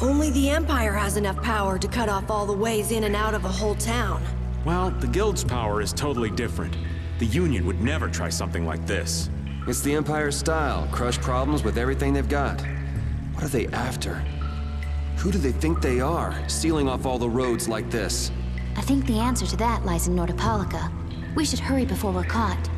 Only the Empire has enough power to cut off all the ways in and out of a whole town. Well, the Guild's power is totally different. The Union would never try something like this. It's the Empire's style, crush problems with everything they've got. What are they after? Who do they think they are, sealing off all the roads like this? I think the answer to that lies in Nordopolica. We should hurry before we're caught.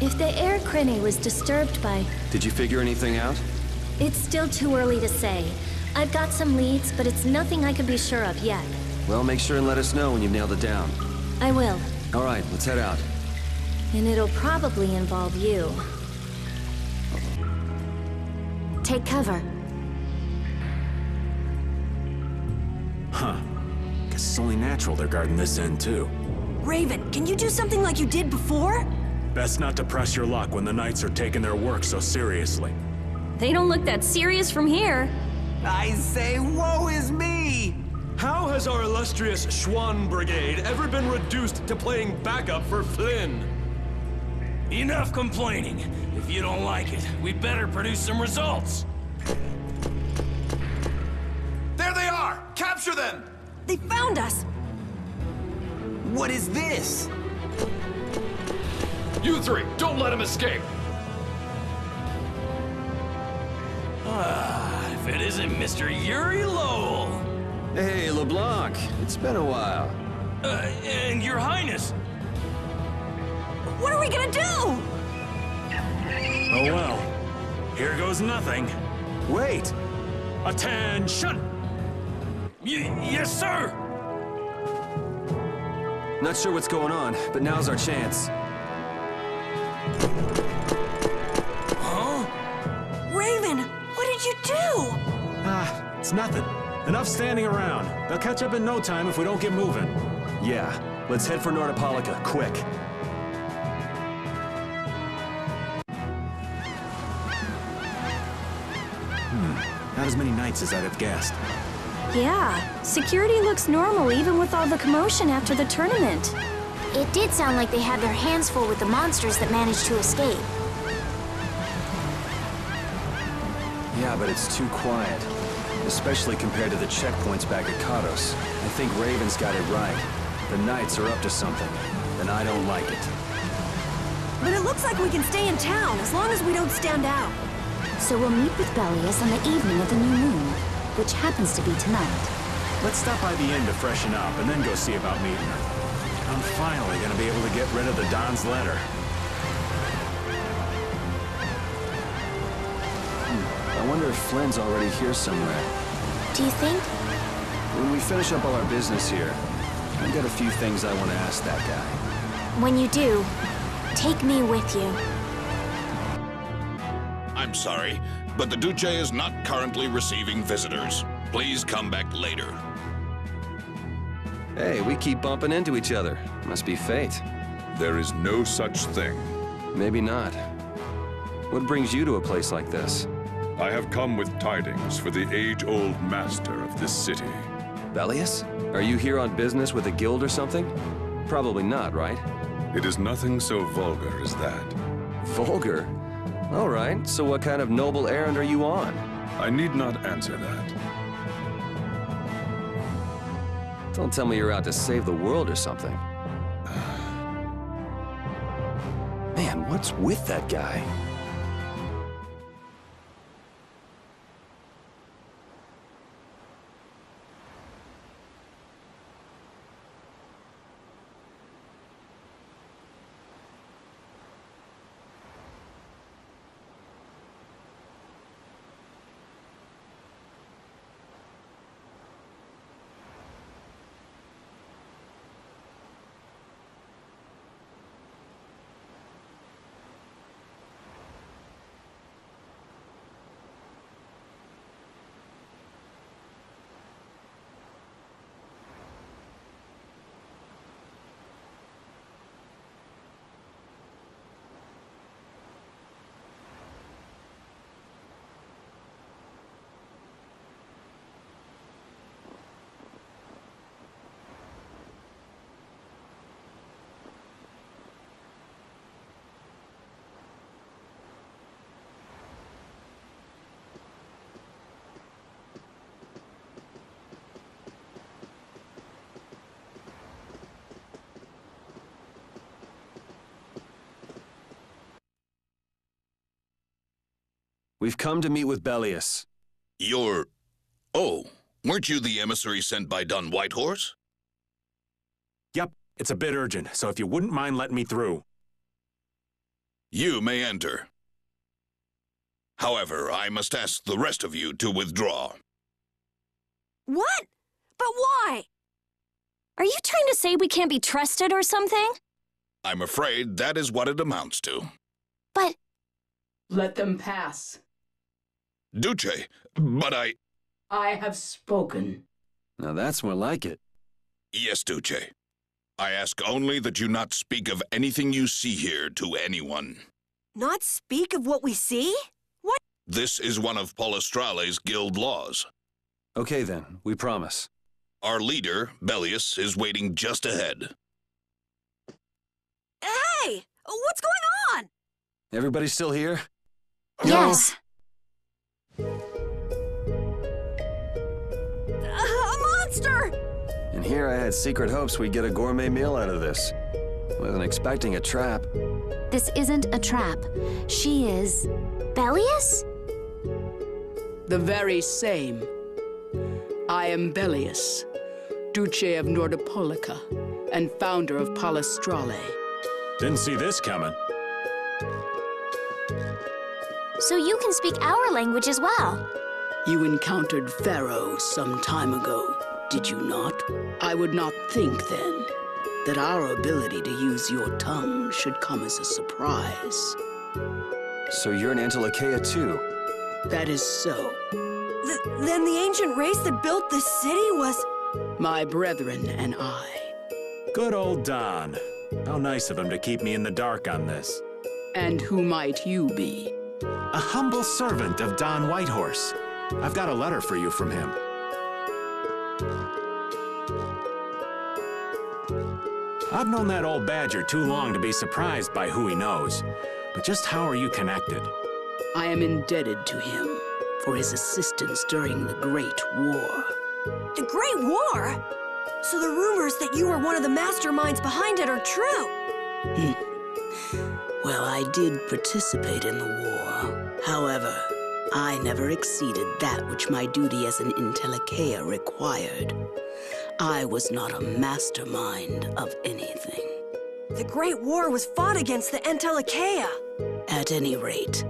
If the air crenny was disturbed by... Did you figure anything out? It's still too early to say. I've got some leads, but it's nothing I can be sure of yet. Well, make sure and let us know when you've nailed it down. I will. All right, let's head out. And it'll probably involve you. Take cover. Huh. Guess it's only natural they're guarding this end, too. Raven, can you do something like you did before? Best not to press your luck when the Knights are taking their work so seriously. They don't look that serious from here. I say, woe is me! How has our illustrious Schwann Brigade ever been reduced to playing backup for Flynn? Enough complaining. If you don't like it, we better produce some results. There they are! Capture them! They found us! What is this? You three, don't let him escape! If it isn't Mr. Yuri Lowell. Hey, LeBlanc. It's been a while. And Your Highness. What are we gonna do? Oh well. Here goes nothing. Wait! Attention! Yes, sir! Not sure what's going on, but now's our chance. Huh? Raven, what did you do? It's nothing. Enough standing around. They'll catch up in no time if we don't get moving. Yeah, let's head for Nordopolica, quick. Not as many knights as I'd have guessed. Yeah, security looks normal even with all the commotion after the tournament. It did sound like they had their hands full with the monsters that managed to escape. Yeah, but it's too quiet. Especially compared to the checkpoints back at Kados. I think Raven's got it right. The Knights are up to something, and I don't like it. But it looks like we can stay in town as long as we don't stand out. So we'll meet with Belius on the evening of the new moon, which happens to be tonight. Let's stop by the inn to freshen up and then go see about meeting her. I'm finally gonna be able to get rid of the Don's letter. I wonder if Flynn's already here somewhere. Do you think? When we finish up all our business here, I've got a few things I want to ask that guy. When you do, take me with you. I'm sorry, but the Duce is not currently receiving visitors. Please come back later. Hey, we keep bumping into each other. Must be fate. There is no such thing. Maybe not. What brings you to a place like this? I have come with tidings for the age-old master of this city. Belius? Are you here on business with a guild or something? Probably not, right? It is nothing so vulgar as that. Vulgar? All right, so what kind of noble errand are you on? I need not answer that. Don't tell me you're out to save the world or something. Man, what's with that guy? We've come to meet with Belius. You're... Oh, weren't you the emissary sent by Don Whitehorse? Yep, it's a bit urgent, so if you wouldn't mind letting me through. You may enter. However, I must ask the rest of you to withdraw. What? But why? Are you trying to say we can't be trusted or something? I'm afraid that is what it amounts to. But... Let them pass. Duce, but I have spoken. Now that's more like it. Yes, Duce. I ask only that you not speak of anything you see here to anyone. Not speak of what we see? What? This is one of Palestrale's guild laws. Okay then, we promise. Our leader, Belius, is waiting just ahead. Hey! What's going on? Everybody still here? Yes. A monster! And here I had secret hopes we'd get a gourmet meal out of this. Wasn't expecting a trap. This isn't a trap. She is... Belius? The very same. I am Belius, Duce of Nordopolica, and founder of Palestrale. Didn't see this coming. So you can speak our language as well. You encountered Pharaoh some time ago, did you not? I would not think then that our ability to use your tongue should come as a surprise. So you're an Antilocheia too? That is so. Then the ancient race that built this city was... My brethren and I. Good old Don. How nice of him to keep me in the dark on this. And who might you be? A humble servant of Don Whitehorse. I've got a letter for you from him. I've known that old badger too long to be surprised by who he knows. But just how are you connected? I am indebted to him for his assistance during the Great War. The Great War? So the rumors that you were one of the masterminds behind it are true? Well, I did participate in the war. However, I never exceeded that which my duty as an Intellicaea required. I was not a mastermind of anything. The Great War was fought against the Intellicaea. At any rate,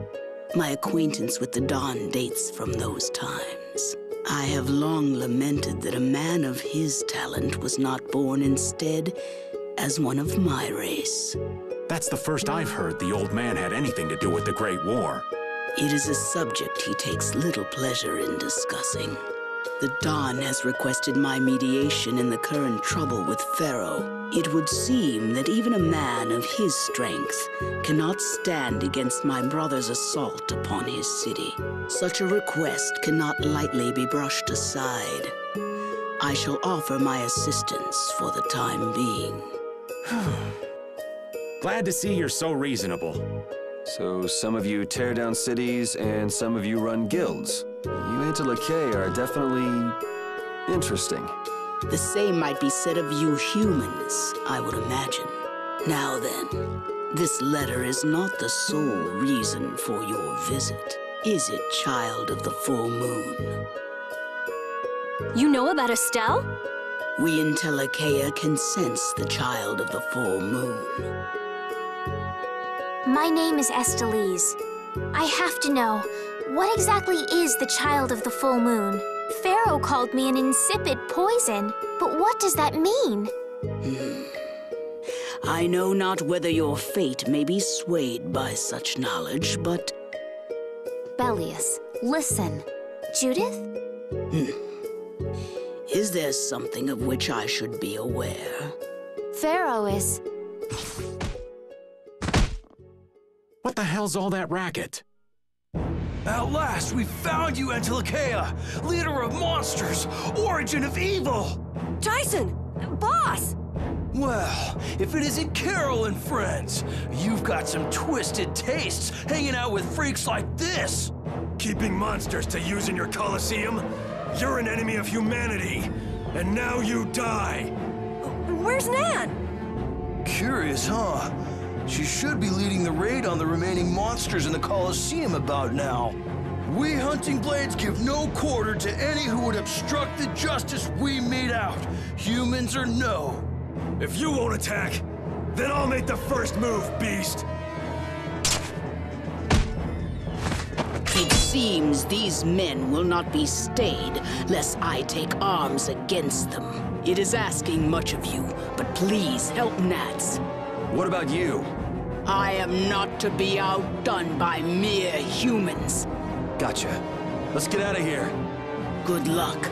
my acquaintance with the Dawn dates from those times. I have long lamented that a man of his talent was not born instead as one of my race. That's the first I've heard the old man had anything to do with the Great War. It is a subject he takes little pleasure in discussing. The Dawn has requested my mediation in the current trouble with Pharaoh. It would seem that even a man of his strength cannot stand against my brother's assault upon his city. Such a request cannot lightly be brushed aside. I shall offer my assistance for the time being. Glad to see you're so reasonable. So some of you tear down cities and some of you run guilds. You Intellicaea are definitely interesting. The same might be said of you humans, I would imagine. Now then, this letter is not the sole reason for your visit, is it, child of the full moon? You know about Estelle? We Intellicaea can sense the child of the full moon. My name is Estelise. I have to know, what exactly is the child of the full moon? Pharaoh called me an insipid poison, but what does that mean? I know not whether your fate may be swayed by such knowledge, but... Bellius, listen. Judith? Is there something of which I should be aware? Pharaoh is... What the hell's all that racket? At last, we found you, Intellicaea! Leader of monsters! Origin of evil! Tyson! Boss! Well, if it isn't Carol and friends, you've got some twisted tastes hanging out with freaks like this! Keeping monsters to use in your Colosseum? You're an enemy of humanity, and now you die! Where's Nan? Curious, huh? She should be leading the raid on the remaining monsters in the Colosseum about now. We Hunting Blades give no quarter to any who would obstruct the justice we mete out, humans or no. If you won't attack, then I'll make the first move, beast! It seems these men will not be stayed, lest I take arms against them. It is asking much of you, but please help Nats. What about you? I am not to be outdone by mere humans. Gotcha. Let's get out of here. Good luck.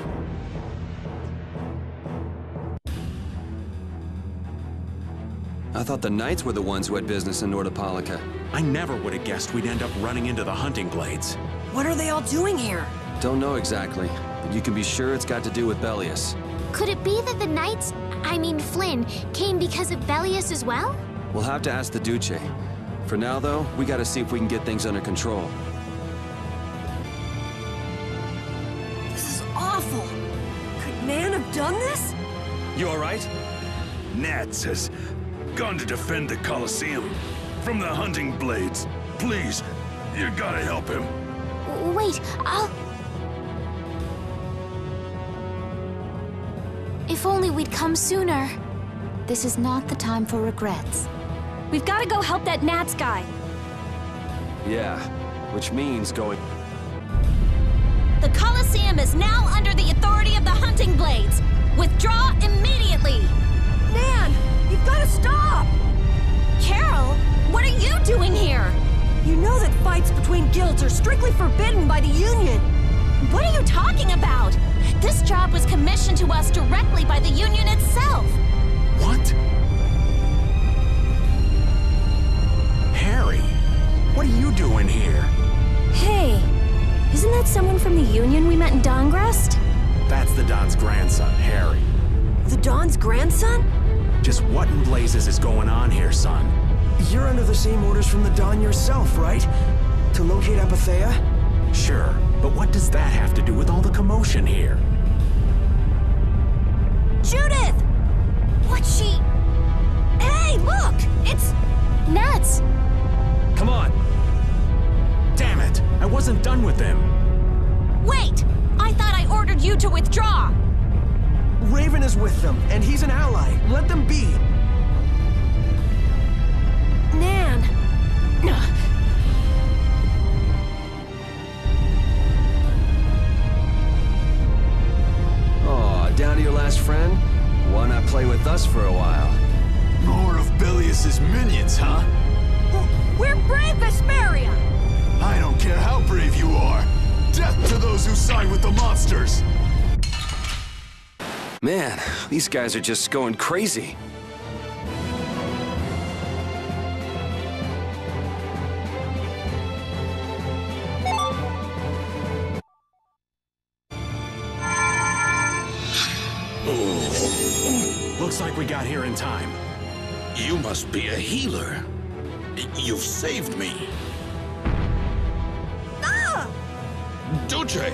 I thought the Knights were the ones who had business in Nordopolica. I never would have guessed we'd end up running into the Hunting Blades. What are they all doing here? Don't know exactly, but you can be sure it's got to do with Bellius. Could it be that the Knights, I mean Flynn, came because of Bellius as well? We'll have to ask the Duce. For now, though, we gotta see if we can get things under control. This is awful. Could Nan have done this? You alright? Nats has gone to defend the Colosseum from the Hunting Blades. Please, you gotta help him. Wait, If only we'd come sooner. This is not the time for regrets. We've got to go help that Nats guy. Yeah, which means going... The Colosseum is now under the authority of the Hunting Blades. Withdraw immediately. Nan, you've got to stop! Carol, what are you doing here? You know that fights between guilds are strictly forbidden by the Union. What are you talking about? This job was commissioned to us directly by the Union itself. What? Harry, what are you doing here? Hey, isn't that someone from the Union we met in Dongrest? That's the Don's grandson, Harry. The Don's grandson? Just what in blazes is going on here, son? You're under the same orders from the Don yourself, right? To locate Apathea? Sure, but what does that have to do with all the commotion here? Judith! What's she... Hey, look! It's... Nuts! Come on! Damn it! I wasn't done with them! Wait! I thought I ordered you to withdraw! Raven is with them, and he's an ally. Let them be. Nan! Oh, down to your last friend? Why not play with us for a while? More of Belius's minions, huh? We're brave, Vesperia! I don't care how brave you are. Death to those who side with the monsters! Man, these guys are just going crazy. Looks like we got here in time. You must be a healer. You've saved me. Duce!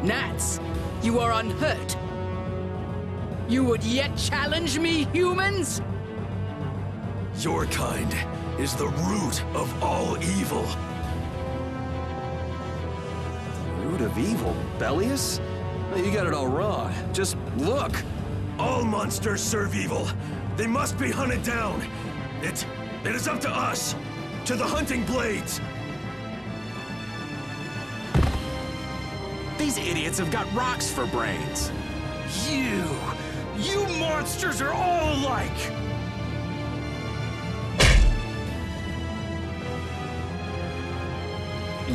Gnats, you are unhurt. You would yet challenge me, humans? Your kind is the root of all evil. Root of evil? Belius? You got it all wrong. Just look. All monsters serve evil. They must be hunted down. It is up to us. To the hunting blades. These idiots have got rocks for brains. You monsters are all alike.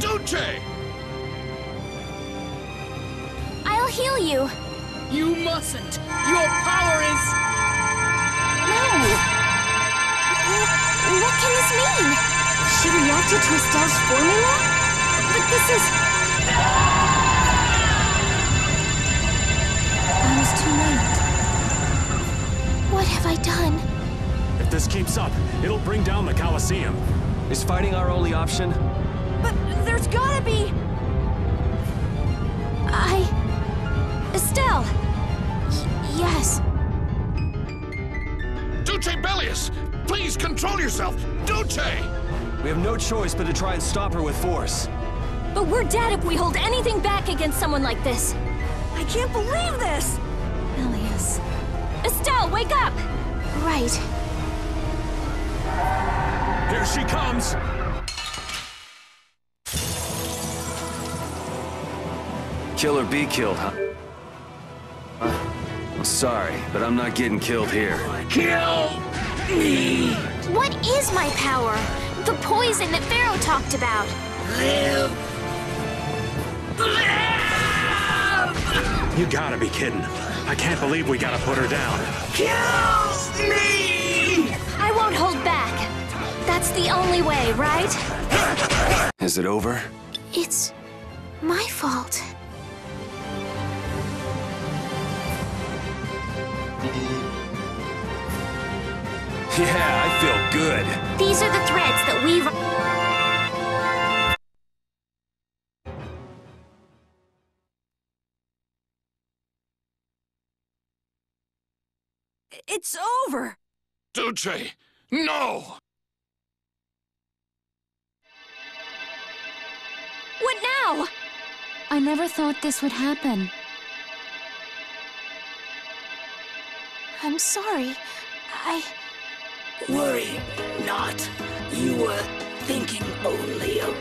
Duce! I'll heal you. You mustn't. Your power is... No. What can this mean? She reacted to Estelle's formula? But this is... Almost too late. What have I done? If this keeps up, it'll bring down the Colosseum. Is fighting our only option? But there's gotta be... Estelle! Yes. Duce Belius! Please control yourself! Duce! We have no choice but to try and stop her with force. But we're dead if we hold anything back against someone like this. I can't believe this! Elias. Estelle, wake up! Right. Here she comes! Kill or be killed, huh? I'm sorry, but I'm not getting killed here. Kill me! What is my power? The poison that Pharaoh talked about. Live! You gotta be kidding. I can't believe we gotta put her down. Kill me! I won't hold back. That's the only way, right? Is it over? It's my fault. Yeah, I feel good. These are the threads that weave... It's over! Duce! No! What now? I never thought this would happen. I'm sorry. Worry not. You were thinking only of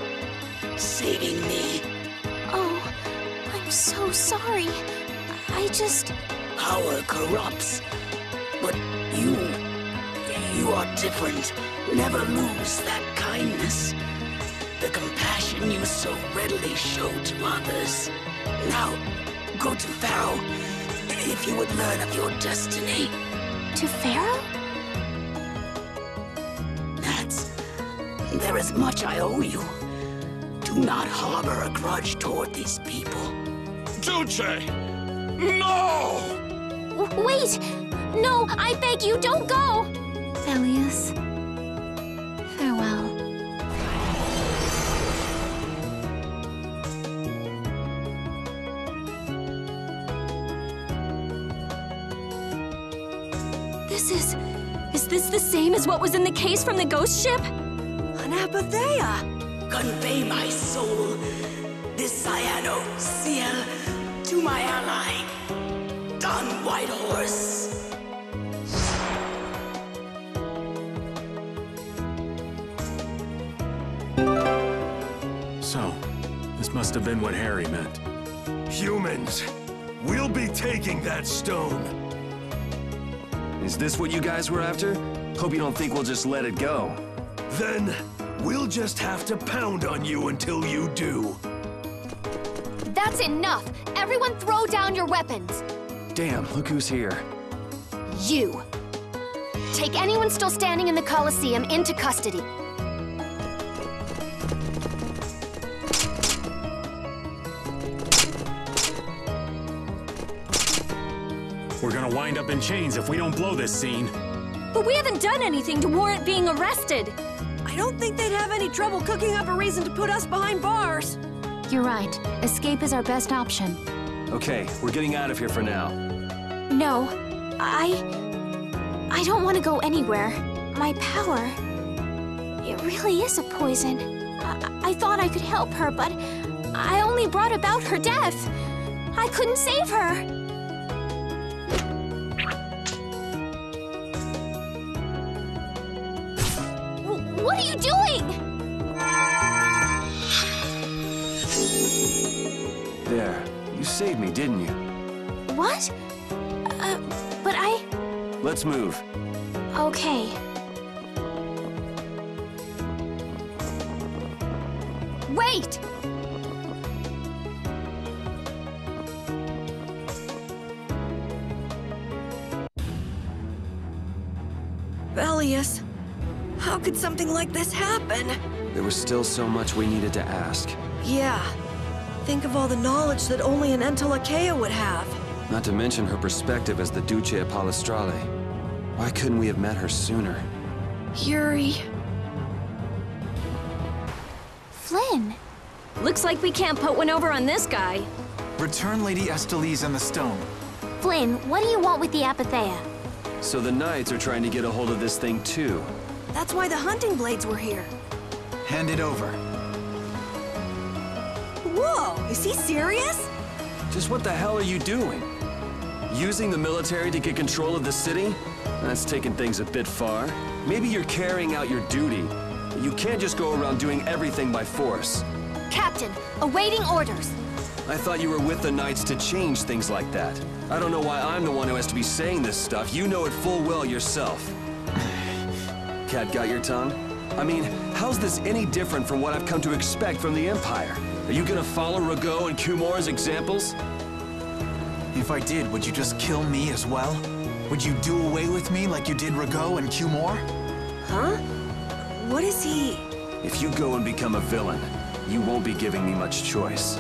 saving me. Oh, I'm so sorry. I just... Power corrupts. But you are different. Never lose that kindness. the compassion you so readily show to others. Now, go to Pharaoh, if you would learn of your destiny. To Pharaoh? There is much I owe you. Do not harbor a grudge toward these people. Duce! No! Wait! No, I beg you, don't go! Velius, farewell. Is this the same as what was in the case from the ghost ship? An apatheia! Convey my soul, this cyano seal, to my ally, Don Whitehorse. So, this must have been what Harry meant. Humans, we'll be taking that stone. Is this what you guys were after? Hope you don't think we'll just let it go. Then, we'll just have to pound on you until you do. That's enough! Everyone throw down your weapons! Damn, look who's here. You! Take anyone still standing in the Colosseum into custody. We're gonna wind up in chains if we don't blow this scene. But we haven't done anything to warrant being arrested. I don't think they'd have any trouble cooking up a reason to put us behind bars. You're right. Escape is our best option. Okay, we're getting out of here for now. No, I don't want to go anywhere. My power, it really is a poison. I thought I could help her, but I only brought about her death. I couldn't save her. What are you doing? There. You saved me, didn't you? What? But I... Let's move. Okay. Wait! Velius, how could something like this happen? There was still so much we needed to ask. Yeah. Think of all the knowledge that only an Entelakea would have. Not to mention her perspective as the Duce Palestrale. Why couldn't we have met her sooner? Yuri... Flynn. Looks like we can't put one over on this guy. Return Lady Estellise and the stone. Flynn, what do you want with the Apatheia? So the Knights are trying to get a hold of this thing too. That's why the hunting blades were here. Hand it over. Whoa, is he serious? Just what the hell are you doing? Using the military to get control of the city? That's taking things a bit far. Maybe you're carrying out your duty. You can't just go around doing everything by force. Captain, awaiting orders. I thought you were with the Knights to change things like that. I don't know why I'm the one who has to be saying this stuff. You know it full well yourself. Cat got your tongue? I mean, how's this any different from what I've come to expect from the Empire? Are you gonna follow Rago and Kumor's examples? If I did, would you just kill me as well? Would you do away with me like you did Rago and Kumor? Huh? What is he? If you go and become a villain, you won't be giving me much choice.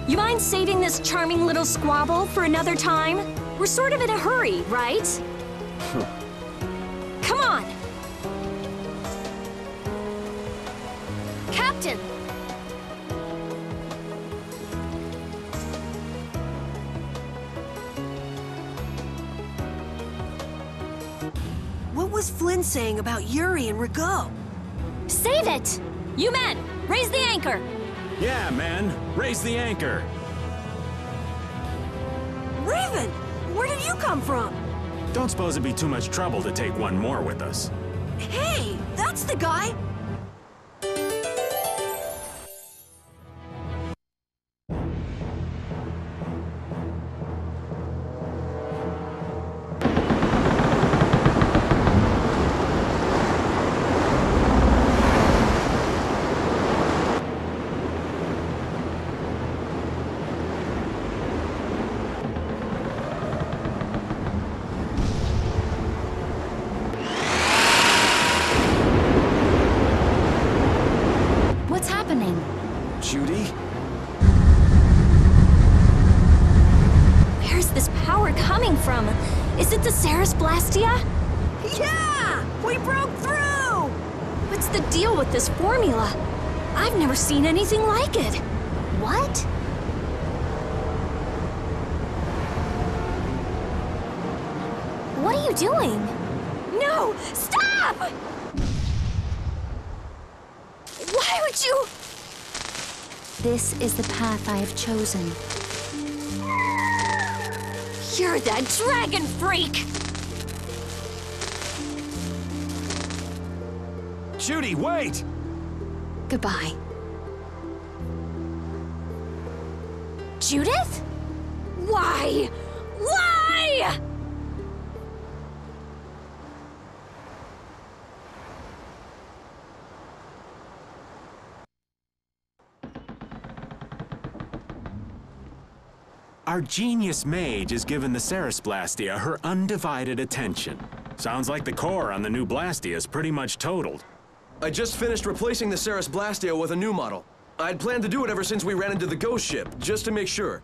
You mind saving this charming little squabble for another time? We're sort of in a hurry, right? Come on! Captain! What was Flynn saying about Yuri and Rago? Save it! You men, raise the anchor! Yeah, man. Raise the anchor. Raven! Where did you come from? Don't suppose it'd be too much trouble to take one more with us. Hey, that's the guy! Judy? Where's this power coming from? Is it the Ceres Blastia? Yeah! We broke through! What's the deal with this formula? I've never seen anything like it. What? What are you doing? No! Stop! Why would you? This is the path I have chosen. You're that dragon freak! Judy, wait! Goodbye. Judith? Why? Why? Our genius mage has given the Ceres Blastia her undivided attention. Sounds like the core on the new Blastia is pretty much totaled. I just finished replacing the Ceres Blastia with a new model. I'd planned to do it ever since we ran into the ghost ship, just to make sure.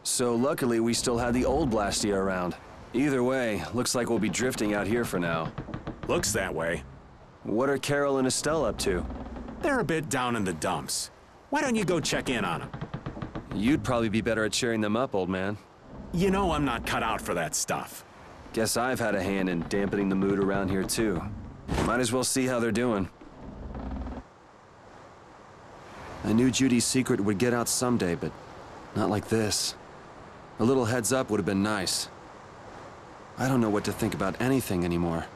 So luckily we still had the old Blastia around. Either way, looks like we'll be drifting out here for now. Looks that way. What are Carol and Estelle up to? They're a bit down in the dumps. Why don't you go check in on them? You'd probably be better at cheering them up, old man. You know I'm not cut out for that stuff. Guess I've had a hand in dampening the mood around here too. Might as well see how they're doing. I knew Judy's secret would get out someday, but not like this. A little heads up would have been nice. I don't know what to think about anything anymore.